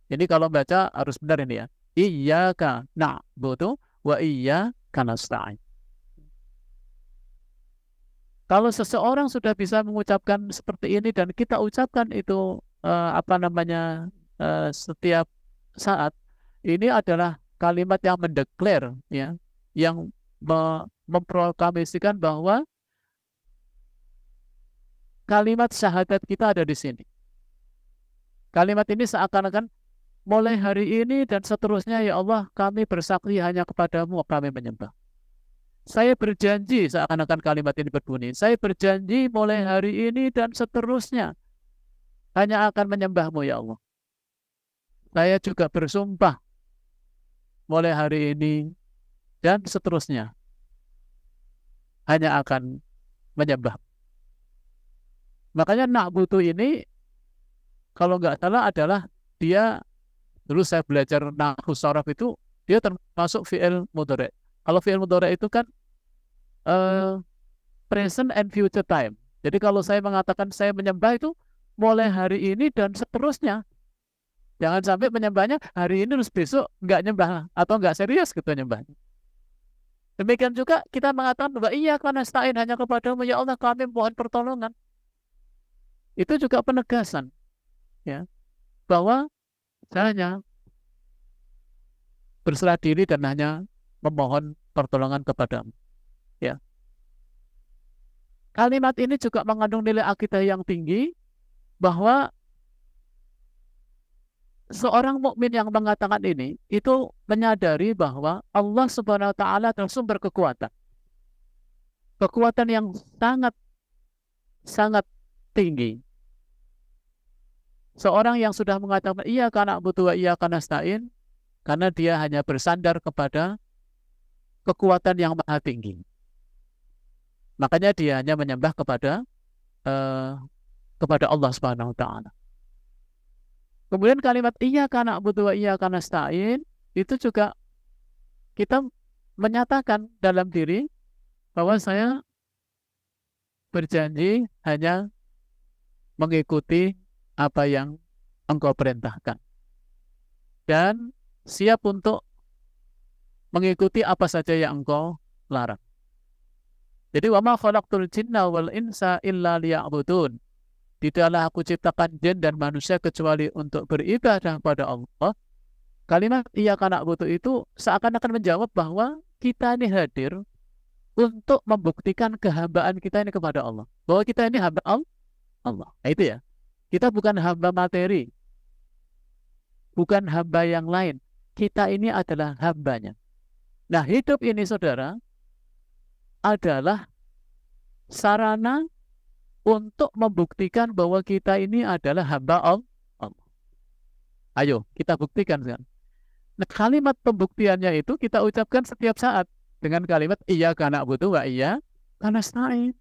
Jadi kalau baca harus benar ini, ya. Iyyaka na'budu wa iyyaka nasta'in. Kalau seseorang sudah bisa mengucapkan seperti ini dan kita ucapkan itu setiap saat, ini adalah kalimat yang mendeklar, ya, yang memproklamasikan bahwa kalimat syahadat kita ada di sini. Kalimat ini seakan-akan mulai hari ini dan seterusnya ya Allah kami bersaksi hanya kepadamu kami menyembah. Saya berjanji, seakan-akan kalimat ini berbunyi, saya berjanji mulai hari ini dan seterusnya hanya akan menyembahmu ya Allah. Saya juga bersumpah mulai hari ini dan seterusnya hanya akan menyembah. Makanya na'budu ini kalau nggak salah adalah dia, dulu saya belajar nahwu sharaf itu, dia termasuk fi'il mudhari'. Kalau fi'il mudhari' itu kan present and future time. Jadi kalau saya mengatakan saya menyembah itu mulai hari ini dan seterusnya. Jangan sampai menyembahnya hari ini terus besok nggak nyembah atau nggak serius gitu nyembahnya. Demikian juga kita mengatakan bahwa iyyaka nasta'in, hanya kepadamu ya Allah kami mohon pertolongan. Itu juga penegasan, ya, bahwa saya hanya berserah diri dan hanya memohon pertolongan kepadamu, ya. Kalimat ini juga mengandung nilai akidah yang tinggi bahwa seorang mukmin yang mengatakan ini itu menyadari bahwa Allah Subhanahu wa Ta'ala adalah sumber kekuatan. Kekuatan yang sangat tinggi. Seorang yang sudah mengatakan iyyaka na'budu wa iyyaka nasta'in karena dia hanya bersandar kepada kekuatan yang maha tinggi. Makanya dia hanya menyembah kepada Allah Subhanahu wa Ta'ala. Kemudian kalimat iyyaka na'budu wa iyyaka nasta'in itu juga kita menyatakan dalam diri bahwa saya berjanji hanya mengikuti apa yang engkau perintahkan dan siap untuk mengikuti apa saja yang engkau larang. Jadi wa ma khalaqtul jinna wal insa illa liya'budun. Tidaklah aku ciptakan jin dan manusia kecuali untuk beribadah pada Allah. Kalimat iyyaka na'budu itu seakan-akan menjawab bahwa kita ini hadir untuk membuktikan kehambaan kita ini kepada Allah. Bahwa kita ini hamba Allah. Nah, itu ya. Kita bukan hamba materi. Bukan hamba yang lain. Kita ini adalah hambanya. Nah, hidup ini saudara adalah sarana untuk membuktikan bahwa kita ini adalah hamba Allah. Ayo, kita buktikan sekarang. Nah, kalimat pembuktiannya itu kita ucapkan setiap saat dengan kalimat iyyaka na'budu wa iyyaka nasta'in.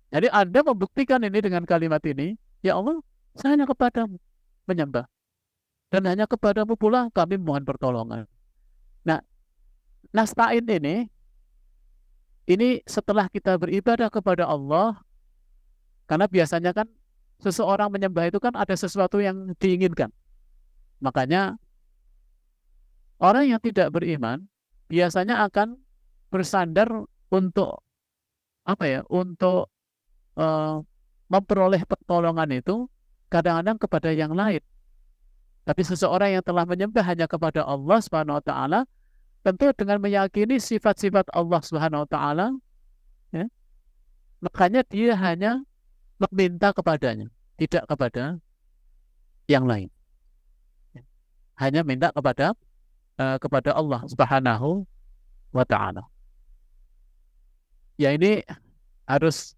Jadi Anda membuktikan ini dengan kalimat ini, ya Allah, saya hanya kepadamu menyembah. Dan hanya kepadamu pula kami mohon pertolongan. Nah, nasta'in ini setelah kita beribadah kepada Allah, karena biasanya kan seseorang menyembah itu kan ada sesuatu yang diinginkan. Makanya orang yang tidak beriman biasanya akan bersandar untuk untuk memperoleh pertolongan itu kadang-kadang kepada yang lain. Tapi seseorang yang telah menyembah hanya kepada Allah Subhanahu wa taala, tentu dengan meyakini sifat-sifat Allah Subhanahu wa taala, ya, makanya dia hanya meminta kepadanya, tidak kepada yang lain. Hanya minta kepada Allah Subhanahu wa taala. Ya, ini harus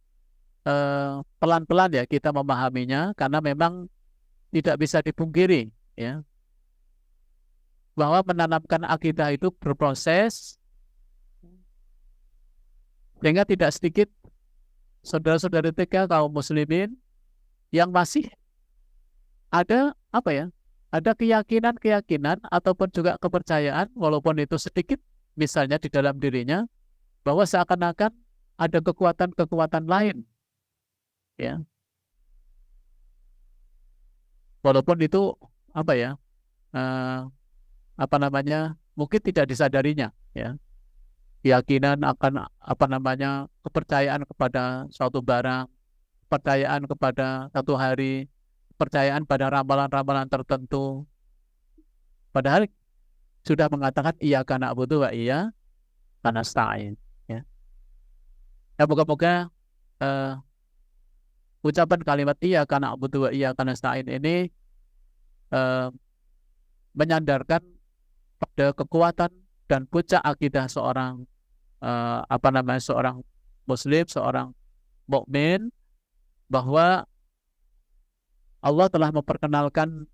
pelan-pelan ya kita memahaminya, karena memang tidak bisa dipungkiri ya bahwa menanamkan akidah itu berproses, sehingga tidak sedikit saudara-saudara kita kaum muslimin yang masih ada ada keyakinan ataupun juga kepercayaan walaupun itu sedikit misalnya di dalam dirinya, bahwa seakan-akan ada kekuatan-kekuatan lain ya, walaupun itu mungkin tidak disadarinya ya, keyakinan akan kepercayaan kepada suatu barang, kepercayaan kepada satu hari, kepercayaan pada ramalan-ramalan tertentu, padahal sudah mengatakan iyyaka na'budu wa iyyaka nasta'in ya. Ya, moga-moga ucapan kalimat iyyaka na'budu wa iyyaka nasta'in ini menyandarkan pada kekuatan dan puncak akidah seorang seorang muslim, seorang mukmin, bahwa Allah telah memperkenalkan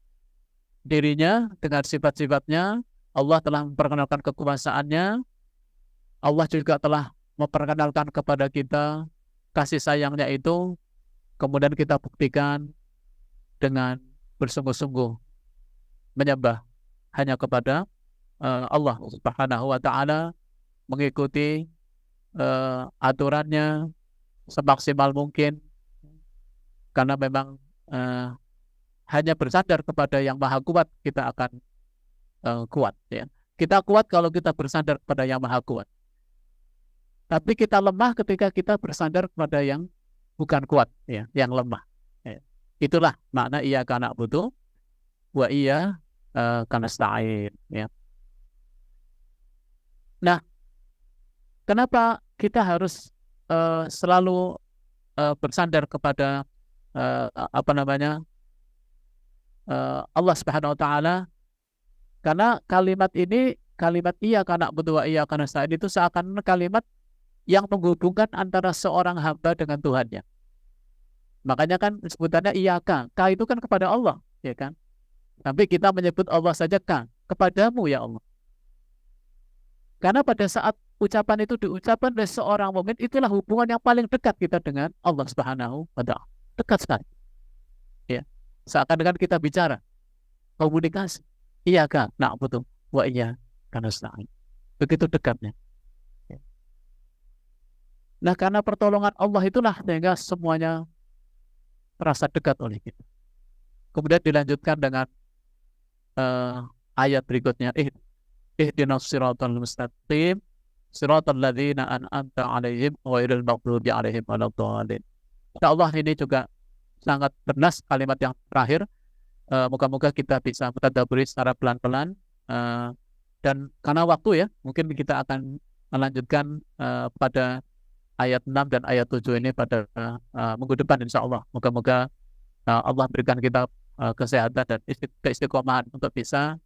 dirinya dengan sifat-sifatnya, Allah telah memperkenalkan kekuasaannya, Allah juga telah memperkenalkan kepada kita kasih sayangnya itu, kemudian kita buktikan dengan bersungguh-sungguh menyembah hanya kepada Allah Subhanahu wa taala, mengikuti aturannya semaksimal mungkin, karena memang hanya bersandar kepada yang maha kuat kita akan kuat ya. Kita kuat kalau kita bersandar kepada yang maha kuat, tapi kita lemah ketika kita bersandar kepada yang bukan kuat ya, yang lemah ya. Itulah makna iyyaka na'budu wa iyyaka nasta'in ya. Nah, kenapa kita harus selalu bersandar kepada Allah Subhanahu wa taala? Karena kalimat ini, kalimat iyyaka na'budu wa iyyaka nasta'in itu seakan kalimat yang menghubungkan antara seorang hamba dengan Tuhannya. Makanya kan sebutannya iyyaka, ka itu kan kepada Allah, ya kan? Tapi kita menyebut Allah saja ka, kepadamu ya Allah. Karena pada saat ucapan itu diucapkan oleh seorang mukmin, itulah hubungan yang paling dekat kita dengan Allah Subhanahu wa taala. Dekat sekali. Ya. Seakan-akan kita bicara, komunikasi. Iyyaka na'budu wa iyyaka nasta'in. Begitu dekatnya. Ya. Nah, karena pertolongan Allah itulah sehingga semuanya terasa dekat oleh kita. Kemudian dilanjutkan dengan ayat berikutnya, ihdinas siratal mustaqim siratal ladzina an'amta 'alaihim ghairil maghdubi 'alaihim waladdallin. Insyaallah ini juga sangat bernas kalimat yang terakhir. Moga-moga kita bisa mentadabburi secara pelan-pelan, dan karena waktu ya, mungkin kita akan melanjutkan pada ayat 6 dan ayat 7 ini pada minggu depan insyaallah. Moga-moga Allah berikan kita kesehatan dan keistiqomahan untuk bisa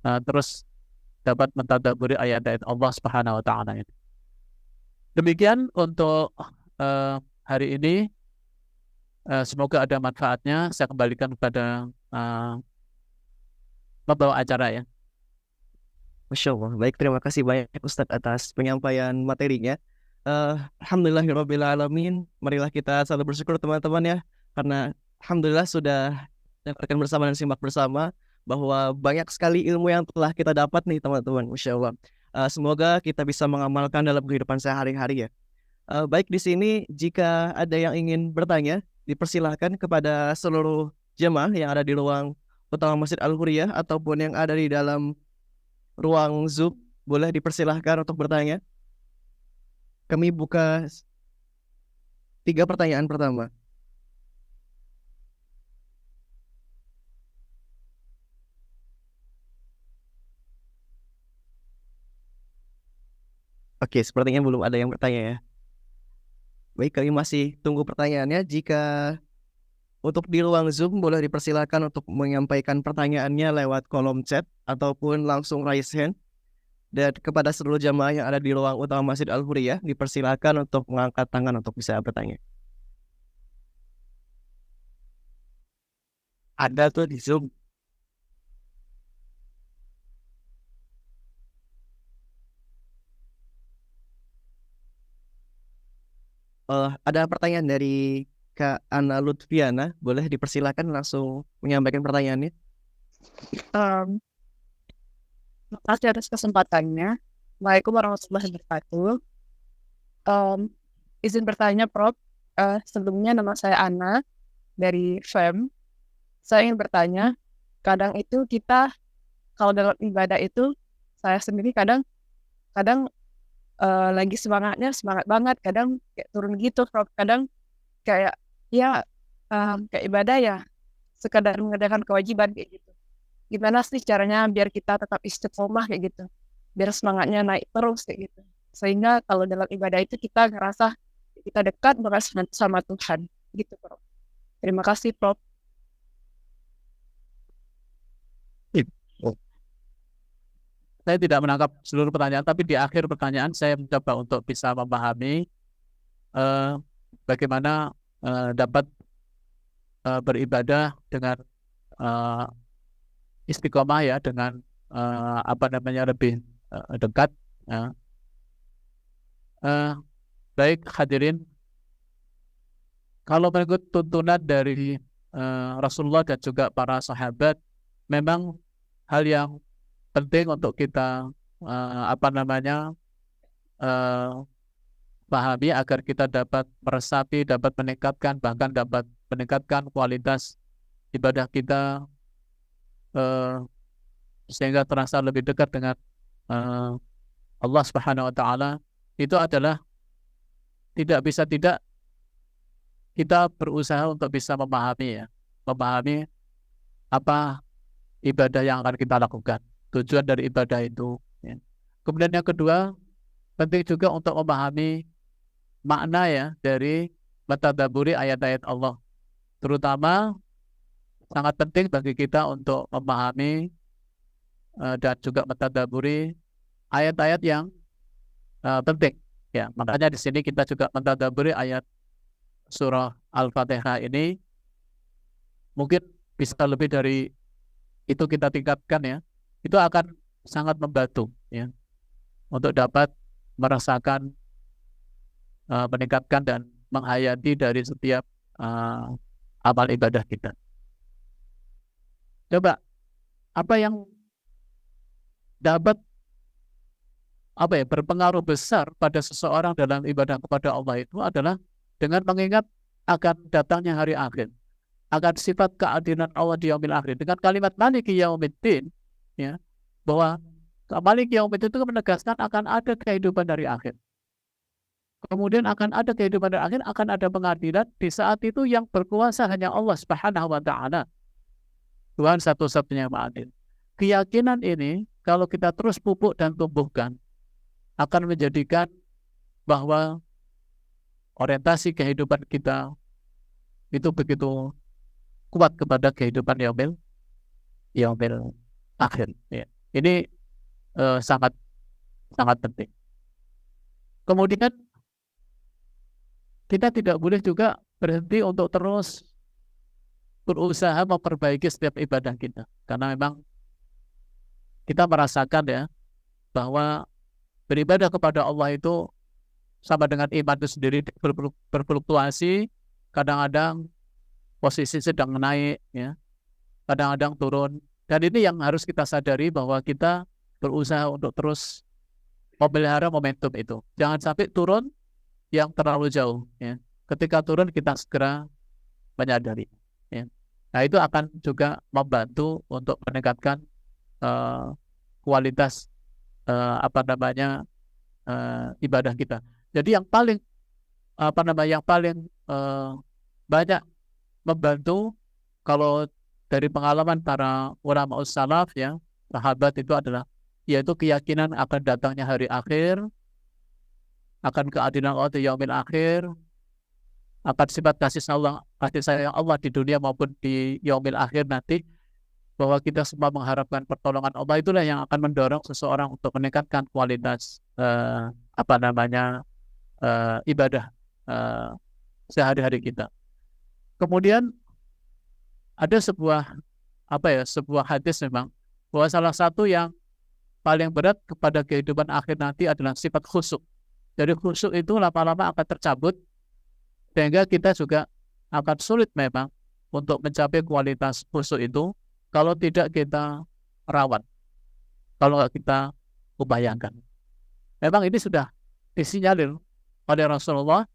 terus dapat mentadabburi ayat-ayat Allah Subhanahu wa taala ini. Demikian untuk hari ini. Semoga ada manfaatnya. Saya kembalikan kepada pembawa acara ya. Masya Allah. Baik, terima kasih banyak Ustadz atas penyampaian materinya. Alhamdulillahirrabbilalamin. Marilah kita selalu bersyukur teman-teman ya, karena alhamdulillah sudah dengarkan bersama dan simak bersama bahwa banyak sekali ilmu yang telah kita dapat nih teman-teman. Masya Allah. Semoga kita bisa mengamalkan dalam kehidupan sehari-hari ya. Baik, di sini jika ada yang ingin bertanya, dipersilahkan kepada seluruh jemaah yang ada di ruang utama Masjid Al-Hurriyah ataupun yang ada di dalam ruang Zoom, boleh dipersilahkan untuk bertanya. Kami buka 3 pertanyaan pertama. Oke, sepertinya belum ada yang bertanya ya. Baik, kami masih tunggu pertanyaannya. Jika untuk di ruang Zoom, boleh dipersilakan untuk menyampaikan pertanyaannya lewat kolom chat ataupun langsung raise hand. Dan kepada seluruh jamaah yang ada di ruang utama Masjid Al-Hurriyah, dipersilakan untuk mengangkat tangan untuk bisa bertanya. Ada tuh di Zoom. Ada pertanyaan dari Kak Ana Lutfiana. Boleh dipersilakan langsung menyampaikan pertanyaannya. Terima kasih atas kesempatannya. Waalaikumsalam warahmatullahi wabarakatuh. Izin bertanya, Prof. Sebelumnya nama saya Ana dari FEM. Saya ingin bertanya, kadang itu kita kalau dalam ibadah itu, saya sendiri kadang lagi semangat banget, kadang kayak turun gitu, Prof. Kadang kayak ya kayak ibadah ya sekadar mengerjakan kewajiban kayak gitu. Gimana sih caranya biar kita tetap istiqomah kayak gitu, biar semangatnya naik terus kayak gitu, sehingga kalau dalam ibadah itu kita ngerasa kita dekat banget sama Tuhan gitu, Prof. Terima kasih, Prof. Saya tidak menangkap seluruh pertanyaan, tapi di akhir pertanyaan saya mencoba untuk bisa memahami bagaimana dapat beribadah dengan istiqomah ya, dengan lebih dekat. Baik hadirin, kalau mengikut tuntunan dari Rasulullah dan juga para sahabat, memang hal yang penting untuk kita pahami agar kita dapat meresapi, dapat meningkatkan, bahkan dapat meningkatkan kualitas ibadah kita sehingga terasa lebih dekat dengan Allah Subhanahu wa taala. Itu adalah tidak bisa tidak kita berusaha untuk bisa memahami apa ibadah yang akan kita lakukan, tujuan dari ibadah itu ya. Kemudian yang kedua, penting juga untuk memahami makna ya dari mentadabburi ayat-ayat Allah. Terutama sangat penting bagi kita untuk memahami dan juga mentadabburi ayat-ayat yang penting ya. Makanya di sini kita juga mentadabburi ayat surah Al-Fatihah ini. Mungkin bisa lebih dari itu kita tingkatkan ya. Itu akan sangat membantu ya untuk dapat merasakan, meningkatkan dan menghayati dari setiap amal ibadah kita. Coba apa yang dapat berpengaruh besar pada seseorang dalam ibadah kepada Allah itu adalah dengan mengingat akan datangnya hari akhir, akan sifat keadilan Allah di yaumil akhir. Dengan kalimat maliki yaumiddin, ya, bahwa maliki yaumiddin itu menegaskan akan ada kehidupan dari akhir. Kemudian akan ada kehidupan dari akhir, akan ada pengadilan. Di saat itu yang berkuasa hanya Allah Subhanahu wa Ta'ala, Tuhan satu-satunya yang adil. Keyakinan ini kalau kita terus pupuk dan tumbuhkan, akan menjadikan bahwa orientasi kehidupan kita itu begitu kuat kepada kehidupan yaumil akhir. Ya. Ini sangat penting. Kemudian kita tidak boleh juga berhenti untuk terus berusaha memperbaiki setiap ibadah kita, karena memang kita merasakan ya bahwa beribadah kepada Allah itu sama dengan iman itu sendiri berfluktuasi. Kadang-kadang posisi sedang naik, ya, kadang-kadang turun. Dan ini yang harus kita sadari, bahwa kita berusaha untuk terus memelihara momentum itu. Jangan sampai turun yang terlalu jauh. Ya. Ketika turun kita segera menyadari. Ya. Nah, itu akan juga membantu untuk meningkatkan kualitas ibadah kita. Jadi yang paling banyak membantu kalau dari pengalaman para ulama salaf, ya, sahabat, itu adalah yaitu keyakinan akan datangnya hari akhir, akan keadilan Allah di yaumil akhir, akan sifat kasih sayang Allah di dunia maupun di yaumil akhir nanti, bahwa kita semua mengharapkan pertolongan Allah. Itulah yang akan mendorong seseorang untuk meningkatkan kualitas ibadah sehari-hari kita. Kemudian ada sebuah hadis memang, bahwa salah satu yang paling berat kepada kehidupan akhir nanti adalah sifat khusyuk. Jadi khusyuk itu lama-lama akan tercabut, sehingga kita juga akan sulit memang untuk mencapai kualitas khusyuk itu kalau tidak kita rawat, kalau kita upayakan. Memang ini sudah disinyalir oleh Rasulullah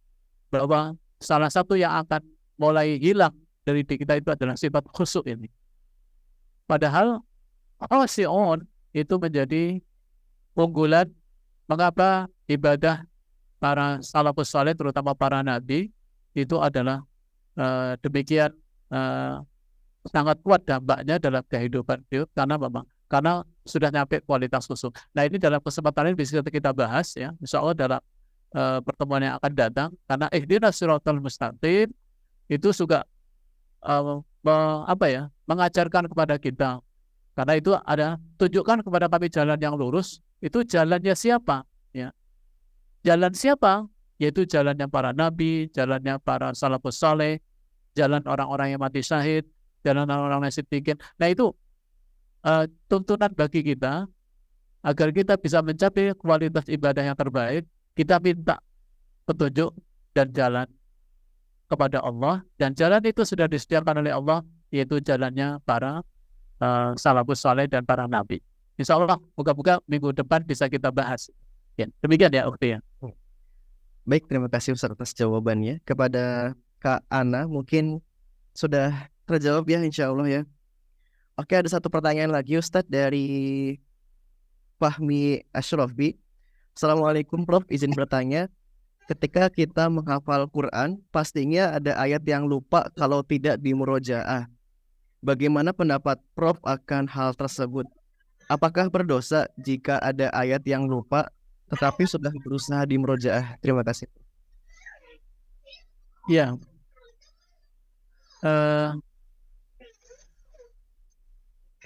bahwa salah satu yang akan mulai hilang dari diri kita itu adalah sifat khusyuk ini. Padahal khusyu' itu menjadi unggulan. Mengapa ibadah para salafus saleh, terutama para nabi, itu adalah demikian sangat kuat dampaknya dalam kehidupan hidup, karena sudah nyampe kualitas khusyuk. Nah, ini dalam kesempatan ini bisa kita bahas, ya, insya Allah dalam pertemuan yang akan datang, karena ihdinas siratal mustaqim itu juga mengajarkan kepada kita, karena itu ada tunjukkan kepada kami jalan yang lurus. Itu jalannya siapa? Ya, jalan siapa? Yaitu jalannya para nabi, jalannya para salafus saleh, jalan orang-orang yang mati syahid, jalan orang-orang yang siddiqin. Nah, itu tuntunan bagi kita agar kita bisa mencapai kualitas ibadah yang terbaik. Kita minta petunjuk dan jalan kepada Allah, dan jalan itu sudah disediakan oleh Allah, yaitu jalannya para salafus saleh dan para nabi. Insya Allah moga-moga minggu depan bisa kita bahas. Ya, demikian ya Ukti, ya. Baik, terima kasih Ustaz atas jawabannya. Kepada Kak Ana mungkin sudah terjawab ya, insya Allah ya. Oke, ada satu pertanyaan lagi Ustaz dari Fahmi Ashrafi. Assalamualaikum Prof, izin bertanya. Ketika kita menghafal Quran, pastinya ada ayat yang lupa kalau tidak di murojaah. Bagaimana pendapat Prof akan hal tersebut? Apakah berdosa jika ada ayat yang lupa tetapi sudah berusaha di murojaah? Terima kasih. Ya,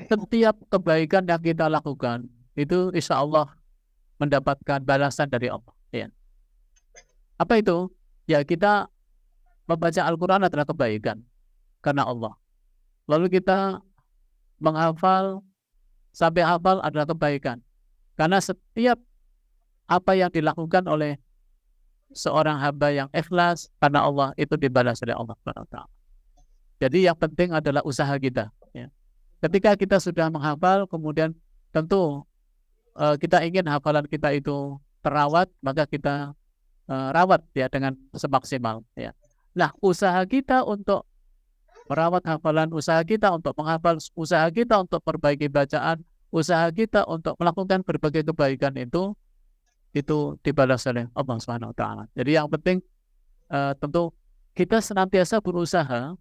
setiap kebaikan yang kita lakukan itu insya Allah mendapatkan balasan dari Allah. Ya. Apa itu? Ya, kita membaca Al-Quran adalah kebaikan karena Allah. Lalu kita menghafal sampai hafal adalah kebaikan, karena setiap apa yang dilakukan oleh seorang hamba yang ikhlas karena Allah itu dibalas oleh Allah SWT. Jadi yang penting adalah usaha kita, ya. Ketika kita sudah menghafal, kemudian tentu kita ingin hafalan kita itu terawat, maka kita rawat ya dengan semaksimal ya. Nah, usaha kita untuk merawat hafalan, usaha kita untuk menghafal, usaha kita untuk perbaiki bacaan, usaha kita untuk melakukan berbagai kebaikan itu dibalas oleh Allah Subhanahu wa taala. Jadi yang penting tentu kita senantiasa berusaha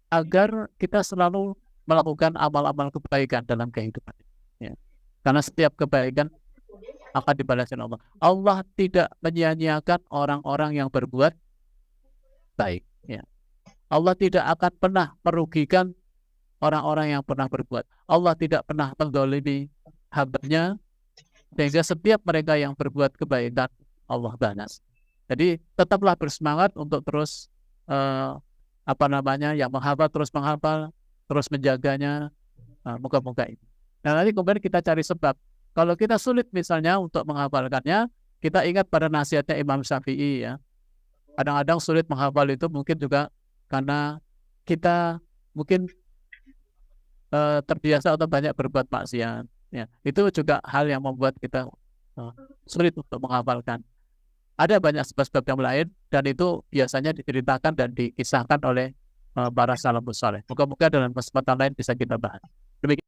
agar kita selalu melakukan amal-amal kebaikan dalam kehidupan. Ya. Karena setiap kebaikan akan dibalas oleh Allah. Allah tidak menyia-nyiakan orang-orang yang berbuat baik. Ya. Allah tidak akan pernah merugikan orang-orang yang pernah berbuat. Allah tidak pernah menzalimi hamba-Nya, sehingga setiap mereka yang berbuat kebaikan Allah balas. Jadi tetaplah bersemangat untuk terus yang menghafal terus menghafal, terus menjaganya. Moga-moga ini. Nah, nanti kemudian kita cari sebab. Kalau kita sulit misalnya untuk menghafalkannya, kita ingat pada nasihatnya Imam Syafi'i ya. Kadang-kadang sulit menghafal itu mungkin juga karena kita mungkin terbiasa atau banyak berbuat maksiat. Ya, itu juga hal yang membuat kita sulit untuk menghafalkan. Ada banyak sebab-sebab yang lain dan itu biasanya diceritakan dan dikisahkan oleh para salafus saleh. Moga-moga dalam kesempatan lain bisa kita bahas. Demikian.